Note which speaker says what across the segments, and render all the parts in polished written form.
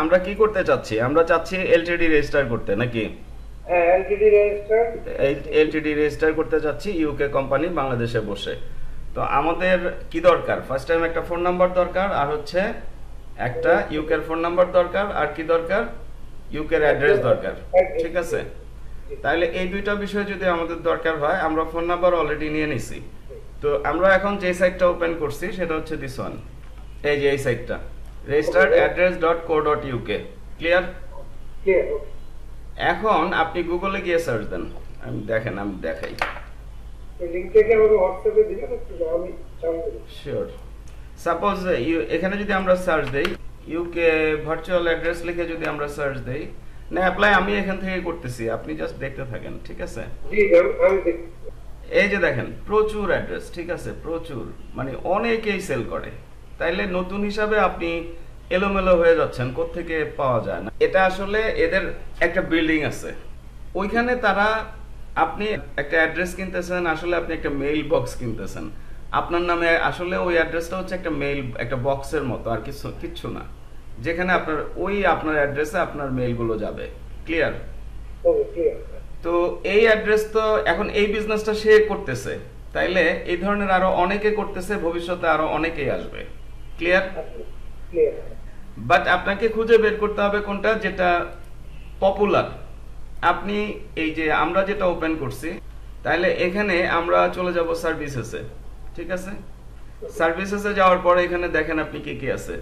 Speaker 1: আমরা কি করতে চাচ্ছি? আমরা চাচ্ছি এলটিডি রেজিস্টার করতে নাকি?
Speaker 2: হ্যাঁ, এলটিডি রেজিস্টার।
Speaker 1: এলটিডি রেজিস্টার করতে চাচ্ছি ইউকে কোম্পানি বাংলাদেশে বসে। তো আমাদের কি দরকার? ফার্স্ট টাইম একটা ফোন নাম্বার দরকার, আর হচ্ছে একটা ইউকের ফোন নাম্বার দরকার, আর কি দরকার? ইউকের অ্যাড্রেস দরকার। ঠিক আছে, তাহলে এই দুইটা বিষয় যদি আমাদের দরকার হয়, আমরা ফোন নাম্বার অলরেডি নিয়ে নিছি। তো আমরা এখন যে সাইটটা ওপেন করছি সেটা হচ্ছে দিস ওয়ান, এই যে এই সাইটটা registeredaddress.co.uk। ক্লিয়ার?
Speaker 2: ক্লিয়ার।
Speaker 1: এখন আপনি গুগলে গিয়ে সার্চ দেন। আমি দেখাই।
Speaker 2: এই লিংকটাকে আমাকে হোয়াটসঅ্যাপে দিবেন একটু, আমি জানতে।
Speaker 1: শিওর। সাপোজ এখানে যদি আমরা সার্চ দেই ইউকে ভার্চুয়াল অ্যাড্রেস লিখে যদি আমরা সার্চ দেই, না অ্যাপ্লাই আমি এখান থেকে করতেছি, আপনি জাস্ট দেখতে থাকেন। ঠিক আছে,
Speaker 2: জি আমি দেখি।
Speaker 1: এই যে দেখেন প্রচুর অ্যাড্রেস। ঠিক আছে, প্রচুর, মানে অনেকেই সেল করে। তাইলে নতুন হিসাবে আপনি এলোমেলো হয়ে যাচ্ছেন, কোত্থেকে পাওয়া যায় না। এটা আসলে এদের একটা বিল্ডিং আছে, ওইখানে তারা, আপনি একটা অ্যাড্রেস কিনতেছেন, আসলে আপনি একটা মেইল বক্স কিনতেছেন আপনার নামে। আসলে ওই অ্যাড্রেসটা হচ্ছে একটা মেইল, একটা বক্সের মতো, আর কিচ্ছু না, যেখানে আপনার অ্যাড্রেসে আপনার মেইলগুলো যাবে। ক্লিয়ার?
Speaker 2: Okay, clear.
Speaker 1: তো এই অ্যাড্রেস তো এখন এই বিজনেসটা সে করতেছে, তাইলে এই ধরনের আরো অনেকে করতেছে, ভবিষ্যতে আরো অনেকেই আসবে। ক্লিয়ার?
Speaker 2: ক্লিয়ার।
Speaker 1: বাট আপনাকে খুঁজে বের করতে হবে কোনটা যেটা পপুলার। আপনি এই যে আমরা যেটা ওপেন করছি, তাহলে এখানে আমরা চলে যাব সার্ভিসেসে। ঠিক আছে, সার্ভিসেসে যাওয়ার পরে এখানে দেখেন আপনি কি কি আছে।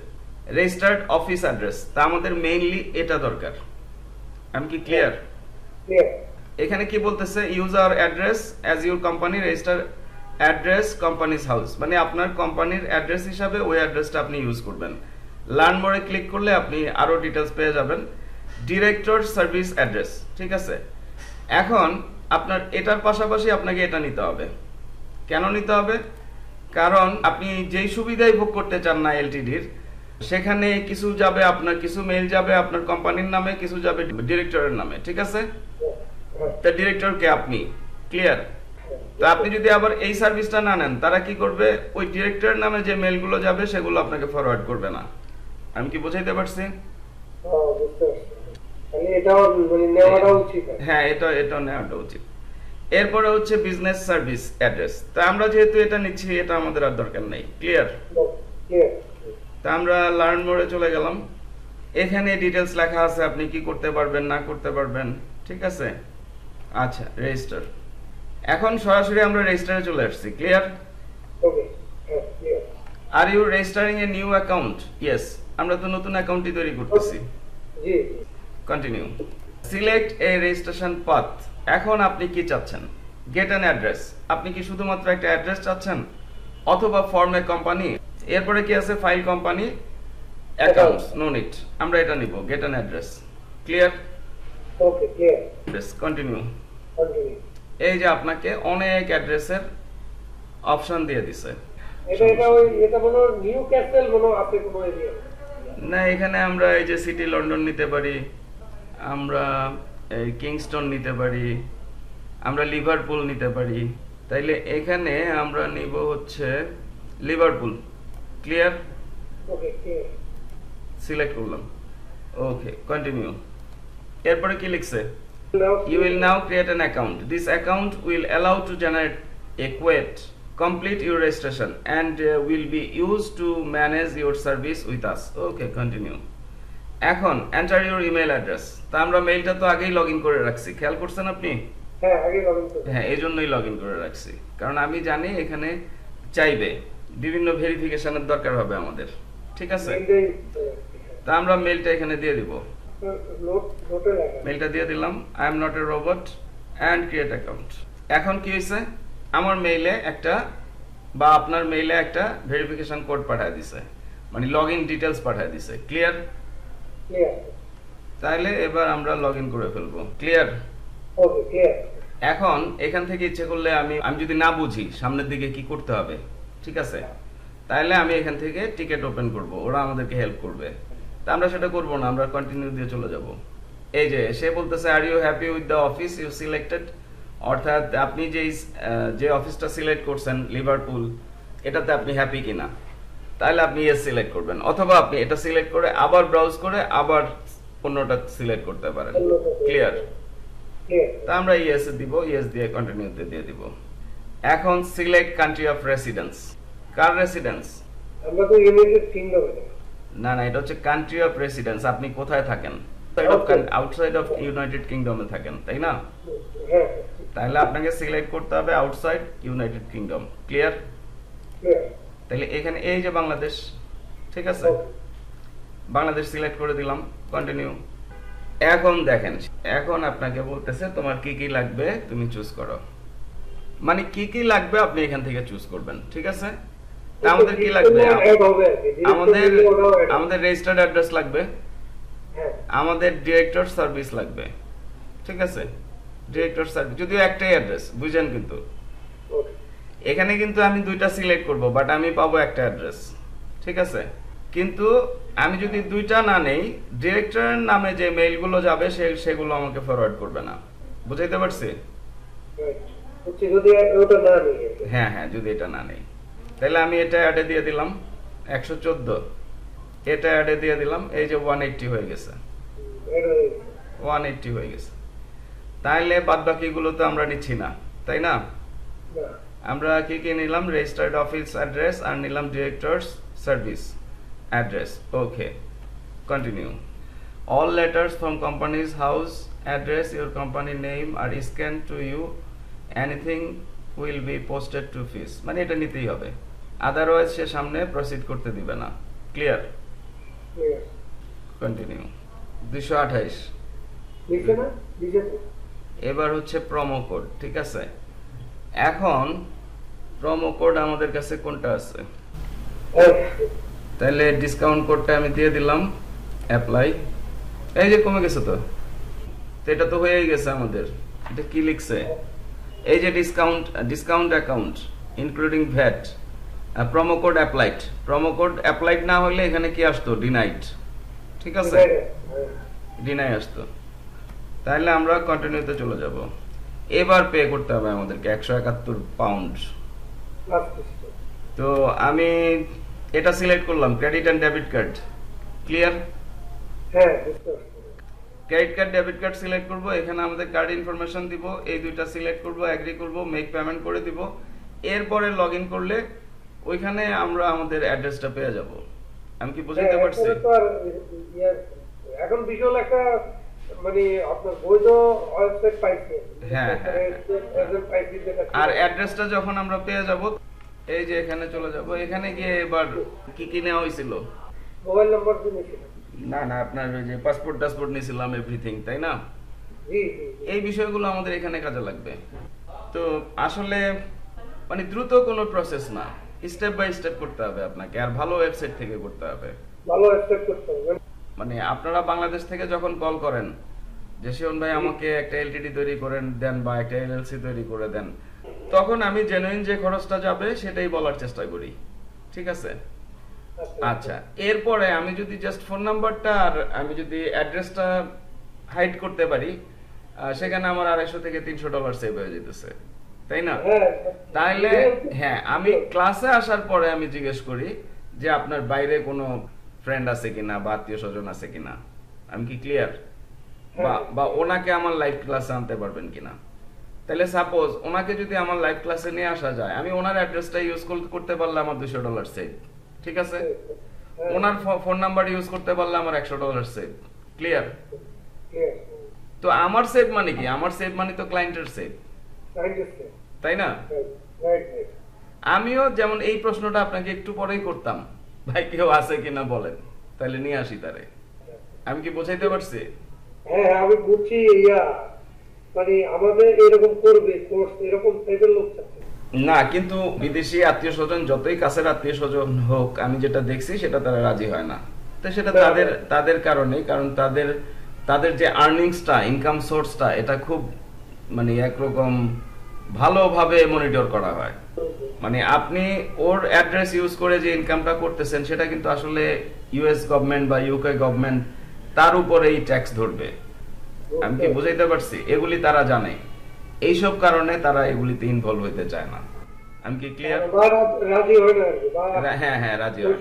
Speaker 1: রেজিস্টার্ড অফিস অ্যাড্রেস, তা আমাদের মেইনলি এটা দরকার। আমি কি ক্লিয়ার?
Speaker 2: ক্লিয়ার।
Speaker 1: এখানে কি বলতেছে? User address as your company register address companies house, মানে আপনার কোম্পানির অ্যাড্রেস হিসাবে ওই অ্যাড্রেসটা আপনি ইউজ করবেন। লার্ন মোরে ক্লিক করলে আপনি আরো ডিটেলস পেয়ে যাবেন। Director service address. ঠিক আছে, এখন আপনার এটার পাশাপাশি আপনাকে এটা নিতে হবে। কেন নিতে হবে? কারণ আপনি যেই সুবিধাই ভোগ করতে চান না এলটিডির, সেখানে কিছু যাবে আপনার, কিছু মেইল যাবে আপনার কোম্পানির নামে, কিছু যাবে ডিরেক্টরের নামে। ঠিক আছে, তা ডিরেক্টর কে? আপনি। ক্লিয়ার? তো আপনি যদি আবার এই সার্ভিসটা না নেন, তারা কি করবে? ওই ডিরেক্টরের নামে যে মেইলগুলো যাবে সেগুলো আপনাকে ফরওয়ার্ড করবে না। আমি কি বোঝাইতে পারছি?
Speaker 2: বুঝতে পারছি। তাহলে এটাও মানে নেওয়াটা উচিত।
Speaker 1: হ্যাঁ, এটা নেওয়াটা উচিত। এরপরে হচ্ছে বিজনেস সার্ভিস অ্যাড্রেস। তা আমরা যেহেতু এটা নিচ্ছি, এটা আমাদের আর দরকার নেই। ক্লিয়ার?
Speaker 2: ক্লিয়ার।
Speaker 1: তা আমরা লার্ন মোডে চলে গেলাম। এখানে ডিটেলস লেখা আছে, আপনি কি করতে পারবেন না করতে পারবেন। ঠিক আছে, আচ্ছা রেজিস্টার। এখন সরাসরি আমরা রেজিস্টারে চলে আসছি। ক্লিয়ার?
Speaker 2: ওকে, হ্যাঁ clear.
Speaker 1: Are you registering a new account? Yes, আমরা তো নতুন অ্যাকাউন্টই তৈরি করতেছি।
Speaker 2: জি।
Speaker 1: কন্টিনিউ। সিলেক্ট এ রেজিস্ট্রেশন পাথ। এখন আপনি কি চাচ্ছেন? Gate an address. আপনি কি শুধুমাত্র একটা অ্যাড্রেস চাচ্ছেন, অথবা ফর্ম এ কোম্পানি? এরপরে কি আছে? File company accounts, no need. আমরা এটা নিব, get an address. Clear?
Speaker 2: Okay, clear.
Speaker 1: Continue.
Speaker 2: Continue.
Speaker 1: এই যে আপনাকে অনেক অ্যাড্রেসের অপশন দিয়ে দিছে।
Speaker 2: এটা মনে নিউ ক্যাসেল মনে আপনি কোনো এরিয়া
Speaker 1: না, এখানে আমরা এই যে সিটি লন্ডন নিতে পারি, আমরা এই কিংস্টন নিতে পারি, আমরা লিভারপুল নিতে পারি। তাইলে এখানে আমরা নিব হচ্ছে Liverpool. Clear?
Speaker 2: Okay, clear.
Speaker 1: Select করলাম। ওকে, কন্টিনিউ। এরপরে কি লিখছে? You will now create an account. This account will allow to generate a quote, complete your registration, and will be used to manage your service with us. Okay, continue. এখন enter your email address. তা আমরা মেইলটা তো আগেই login করে রাখছি, খেয়াল করছেন আপনি?
Speaker 2: হ্যাঁ, আগে লগইন করব।
Speaker 1: হ্যাঁ, এইজন্যই লগইন করে রাখছি, কারণ আমি জানি এখানে চাইবে, বিভিন্ন ভেরিফিকেশনের দরকার হবে আমাদের। ঠিক আছে, তা আমরা মেইলটা এখানে দিয়ে দিব। মেইলটা দিয়ে দিলাম, I am not a robot and create account. এখন কি হয়েছে? আমার মেইলে একটা, বা আপনার মেইলে একটা ভেরিফিকেশন কোড পাঠিয়ে দিছে, মানে লগইন ডিটেইলস পাঠিয়ে দিছে। ক্লিয়ার?
Speaker 2: ক্লিয়ার।
Speaker 1: তাহলে এবার আমরা লগইন করে ফেলবো। ক্লিয়ার?
Speaker 2: Okay, clear.
Speaker 1: এখন এখান থেকে ইচ্ছে করলে আমি যদি না বুঝি সামনের দিকে কি করতে হবে, ঠিক আছে, তাহলে আমি এখান থেকে টিকেট ওপেন করব, ওরা আমাদেরকে হেল্প করবে। তা আমরা সেটা করব না, আমরা কন্টিনিউ দিয়ে চলে যাব। এই যে সে বলতেছে are you happy with the office you selected, অর্থাৎ আপনি যে অফিসটা সিলেক্ট করছেন লিভারপুল, এটাতে আপনি হ্যাপি কিনা। তাহলে আপনি ইয়েস সিলেক্ট করবেন, অথবা আপনি এটা সিলেক্ট করে আবার ব্রাউজ করে আবার অন্যটা সিলেক্ট করতে পারেন। ক্লিয়ার? তা আমরা ইয়েস দিব, ইয়েস দিয়ে কন্টিনিউতে দিয়ে দিব। এখন select country of residence. Car residence?
Speaker 2: আমরা তো ইউনাইটেড কিংডমে।
Speaker 1: না না, এটা হচ্ছে কান্ট্রি অফ রেসিডেন্স। আপনি কোথায় থাকেন? আউটসাইড অফ ইউনাইটেড কিংডমে থাকেন, তাই না?
Speaker 2: হ্যাঁ।
Speaker 1: তাহলে আপনাকে সিলেক্ট করতে হবে আউটসাইড ইউনাইটেড কিংডম। ক্লিয়ার? তাহলে এখানে এই যে বাংলাদেশ, ঠিক আছে, বাংলাদেশ সিলেক্ট করে দিলাম, কন্টিনিউ। এখন দেখেন, এখন আপনাকে বলতেছে তোমার কি কি লাগবে তুমি চুজ করো। মানে কি কি লাগবে আপনি এখান থেকে চুজ করবেন, ঠিক আছে? তা আমাদের কি লাগবে? আমাদের রেজিস্টার্ড অ্যাড্রেস লাগবে, আমাদের ডিরেক্টর সার্ভিস লাগবে, ঠিক আছে? ডিরেক্টর সার্ভিস যদিও একটাই অ্যাড্রেস, বুঝেন, কিন্তু এখানে কিন্তু আমি দুইটা সিলেক্ট করব, বাট আমি পাবো একটা অ্যাড্রেস, ঠিক আছে? কিন্তু আমি যদি দুইটা না নেই, ডিরেক্টরের নামে যে মেইলগুলো যাবে সেগুলো আমাকে ফরওয়ার্ড করবে না। বুঝাইতে পারছি? হ্যাঁ হ্যাঁ, যদি এটা না নেই, তাহলে আমি এটা অ্যাডে দিয়ে দিলাম 114, এটা অ্যাডে দিয়ে দিলাম, এই যে 180 হয়ে গেছে, 180 হয়ে গেছে। তাহলে বাদ বাকিগুলো তো আমরা নিচ্ছি না, তাই না? আমরা কি কি নিলাম? রেজিস্টার্ড অফিস অ্যাড্রেস আর নিলাম directors service address. Okay, continue. All letters from companies house address your company name are scan to you, anything will be posted to fees. মানে এটা নিতেই হবে, আদারওয়াইজ সে সামনে প্রসিড করতে দিবে না। ক্লিয়ার? কন্টিনিউ। 228। এবার হচ্ছে প্রোমো কোড, ঠিক আছে? এখন প্রোমো কোড আমাদের কাছে কোনটা আছে? তাহলে ডিসকাউন্ট কোডটা আমি দিয়ে দিলাম, অ্যাপ্লাই। এই যে কমে গেছে, তো এটা তো হয়েই গেছে আমাদের। এটা কি লিখছে? এই যে discount account including VAT, promo code applied. Promo code applied না হলে এখানে কি আসতো? ডিনাইড, ঠিক আছে? ডিনাই আসতো। তাহলে আমরা কন্টিনিউতে চলে যাব। এবার পে করতে হবে আমাদেরকে 171 পাউন্ড। তো আমি এটা সিলেক্ট করলাম, credit and debit card. Clear?
Speaker 2: হ্যাঁ,
Speaker 1: credit card debit card select করব, এখানে আমাদের কার্ড ইনফরমেশন দিব, এই দুইটা সিলেক্ট করব, এগ্রি করব, মেক পেমেন্ট করে দিব। এরপরে লগইন করলে ওইখানে আমরা আমাদের অ্যাড্রেসটা পেয়ে যাব। আমি কি বুঝাইতে পারছি?
Speaker 2: এখন বিশাল একটা মানে আপনার বৈধ ওয়েবসাইট পাইছে।
Speaker 1: হ্যাঁ হ্যাঁ, আর অ্যাড্রেসটা যখন আমরা পেয়ে যাব, এই যে এখানে চলে যাব, এখানে গিয়ে এবার কি কি নেওয়া হয়েছিল?
Speaker 2: মোবাইল নাম্বার দিয়েছিল
Speaker 1: না না, আপনার ওই যে পাসপোর্ট টাসপোর্ট নিয়েছিলাম, এভরিথিং, তাই না? এই বিষয়গুলো আমাদের এখানে কাজে লাগবে। তো আসলে মানে দ্রুত কোনো প্রসেস না, স্টেপ বাই স্টেপ করতে হবে আপনাকে, আর ভালো ওয়েবসাইট থেকে করতে হবে।
Speaker 2: ভালো ওয়েবসাইট করতে হবে।
Speaker 1: মানে আপনারা বাংলাদেশ থেকে যখন কল করেন যে শিওন ভাই আমাকে একটা এলটিডি তৈরি করে দেন বা একটা এলএলসি তৈরি করে দেন, তখন আমি জেনুইন যে খরচটা যাবে সেটাই বলার চেষ্টা করি, ঠিক আছে? আচ্ছা, এরপরে আমি যদি জাস্ট ফোন নাম্বারটা আর আমি যদি অ্যাড্রেসটা হাইড করতে পারি, সেখানে আমার $250 থেকে $300 সেভ হয়ে যেতেছে, তাই না? তাহলে হ্যাঁ, আমি ক্লাসে আসার পরে আমি জিজ্ঞেস করি যে আপনার বাইরে কোনো ফ্রেন্ড আছে কিনা বা আত্মীয় স্বজন আছে কিনা। আমি কি ক্লিয়ার? বা ওনাকে আমার লাইভ ক্লাসে আনতে পারবেন কিনা। তাহলে সাপোজ ওনাকে যদি আমার লাইভ ক্লাসে নিয়ে আসা যায়, আমি ওনার অ্যাড্রেসটা ইউজ করতে পারলে আমার $200 সেভ, ঠিক আছে? ওনার ফোন নাম্বার ইউজ করতে পারলে আমার $100 সেভ। ক্লিয়ার? তো আমার সেভ মানে কি? আমার সেভ মানে তো ক্লায়েন্টের সেভ, তাই না? আমিও যেমন এই প্রশ্নটা আপনাকে একটু পরেই করতাম, ভাই কেউ আছে কিনা বলেন, তাহলে নিয়ে আসি তারে। আমি কি বোঝাইতে পারছি?
Speaker 2: হ্যাঁ, আমি বুঝছি। মানে আমাদের এরকম করবে, এরকম টাইপের লোক চাচ্ছে
Speaker 1: না, কিন্তু বিদেশি আত্মীয় স্বজন যতই কাছের আত্মীয় স্বজন হোক, আমি যেটা দেখছি সেটা তারা রাজি হয় না। তো সেটা তাদের কারণে, কারণ তাদের যে আর্নিংসটা, ইনকাম সোর্সটা, এটা খুব মানে একরকম ভালোভাবে মনিটর করা হয়। মানে আপনি ওর অ্যাড্রেস ইউজ করে যে ইনকামটা করতেছেন, সেটা কিন্তু আসলে ইউএস গভর্নমেন্ট বা ইউকে গভর্নমেন্ট তার উপরেই ট্যাক্স ধরবে। আমি কি বুঝাইতে পারছি? এগুলি তারা জানে, এইসব কারণে তারা এগুলিতে ইনভলভ হইতে চায় না। আমি কি ক্লিয়ার?
Speaker 2: রাজি হয় না আর কি,
Speaker 1: হ্যাঁ রাজি হয়।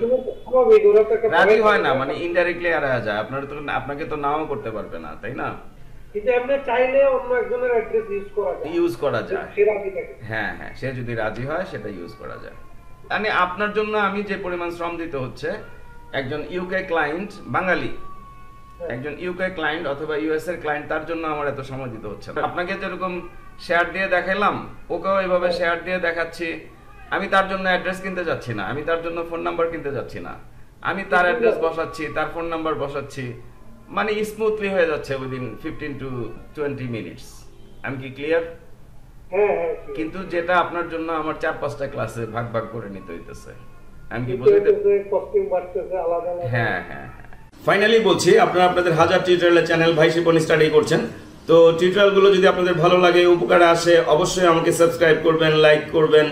Speaker 2: রাজি
Speaker 1: হয় না মানে ইনডাইরেক্টলি হারা যায়, আপনাকে তো নাও করতে পারবে না, তাই না?
Speaker 2: কিন্তু এমনি চাইলে অন্য একজনের অ্যাড্রেস
Speaker 1: ইউজ করা যায়।
Speaker 2: সে রাজি থাকে।
Speaker 1: হ্যাঁ সে যদি রাজি হয় সেটা ইউজ করা যায়। মানে আপনার জন্য আমি যে পরিমাণ শ্রম দিতে হচ্ছে, একজন ইউকে ক্লায়েন্ট বাঙালি, একজন ইউকে ক্লায়েন্ট অথবা ইউএস এর ক্লায়েন্ট, তার জন্য আমার এত সময় দিতে হচ্ছে না। আপনাকে যেরকম শেয়ার দিয়ে দেখাইলাম, ওকেও এভাবে শেয়ার দিয়ে দেখাচ্ছি। আমি তার জন্য অ্যাড্রেস কিনতে যাচ্ছি না, আমি তার জন্য ফোন নাম্বার কিনতে যাচ্ছি না, আমি তার অ্যাড্রেস বসাচ্ছি, তার ফোন নাম্বার বসাচ্ছি, মানে স্মুথলি হয়ে যাচ্ছে উইদিন 15 to 20 মিনিটস। আমি কি ক্লিয়ার? কিন্তু যেটা আপনার জন্য আমার 4-5টা ক্লাসে ভাগ ভাগ করে নিতে হইতেছে। আমি কি বুঝাইতে? হ্যাঁ ফাইনালি বলছি, আপনারা আপনাদের হাজার টিউটোরিয়াল চ্যানেল ভাই শিপন স্টাডি করছেন, তো টিউটোরিয়াল গুলো যদি আপনাদের ভালো লাগে, উপকারে আসে, অবশ্যই আমাকে সাবস্ক্রাইব করবেন, লাইক করবেন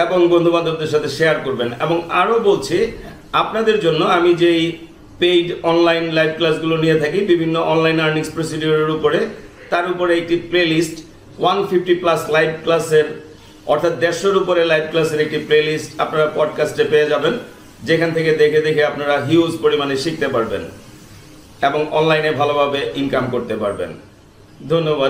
Speaker 1: এবং বন্ধু বান্ধবদের সাথে শেয়ার করবেন। এবং আরো বলছি, আপনাদের জন্য আমি যেই পেইড অনলাইন লাইভ ক্লাসগুলো নিয়ে থাকি বিভিন্ন অনলাইন আর্নিংস প্রসিডিউরের উপরে, তার উপরে একটি প্লেলিস্ট 150+ লাইভ ক্লাসের, অর্থাৎ 150-এর উপরে লাইভ ক্লাসের একটি প্লেলিস্ট আপনারা পডকাস্টে পেয়ে যাবেন, যেখান থেকে দেখে আপনারা হিউজ পরিমাণে শিখতে পারবেন এবং অনলাইনে ভালোভাবে ইনকাম করতে পারবেন। ধন্যবাদ।